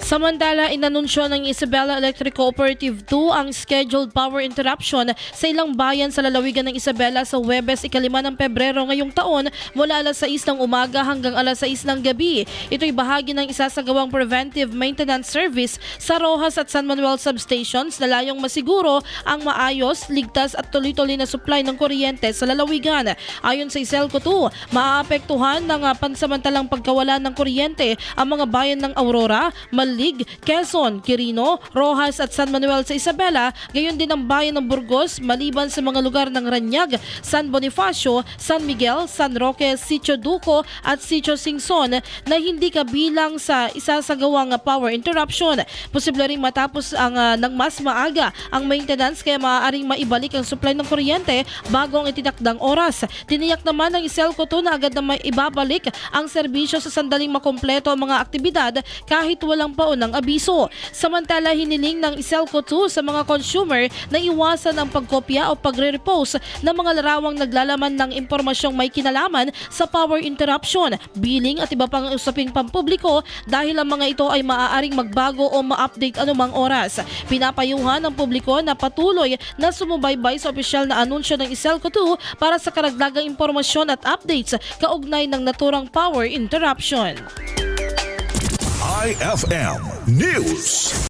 Samantala, inanunsyo ng Isabela Electric Cooperative 2 ang scheduled power interruption sa ilang bayan sa lalawigan ng Isabela sa Huwebes, 5 ng Pebrero ngayong taon mula alas 6 ng umaga hanggang alas 6 ng gabi. Ito'y bahagi ng isasagawang preventive maintenance service sa Rojas at San Manuel substations na layong masiguro ang maayos, ligtas at tuloy-tuloy na supply ng kuryente sa lalawigan. Ayon sa Iselco 2, maaapektuhan ng pansamantalang pagkawala ng kuryente ang mga bayan ng Aurora, Malig, Quezon, Quirino, Rojas at San Manuel sa Isabela, gayon din ang bayan ng Burgos maliban sa mga lugar ng Ranyag, San Bonifacio, San Miguel, San Roque, Sitio Duco at Sitio Singson na hindi kabilang sa isasagawang power interruption. Posible ring matapos ng mas maaga ang maintenance kaya maaaring maibalik ang supply ng kuryente bago ang itinakdang oras. Tiniyak naman ng Iselco 2 na agad na may ibabalik ang serbisyo sa sandaling makompleto ang mga aktibidad kahit walang paunang abiso. Samantala, hiniling ng Iselco 2 sa mga consumer na iwasan ang pagkopya o pagre-repost ng mga larawang naglalaman ng impormasyong may kinalaman sa power interruption, billing at iba pang usaping pampubliko dahil ang mga ito ay maaaring magbago o ma-update anumang oras. Pinapayuhan ng publiko na patuloy na sumubaybay sa opisyal na anunsyo ng Iselco 2 para sa karagdagang impormasyon at updates kaugnay ng naturang power interruption. IFM News.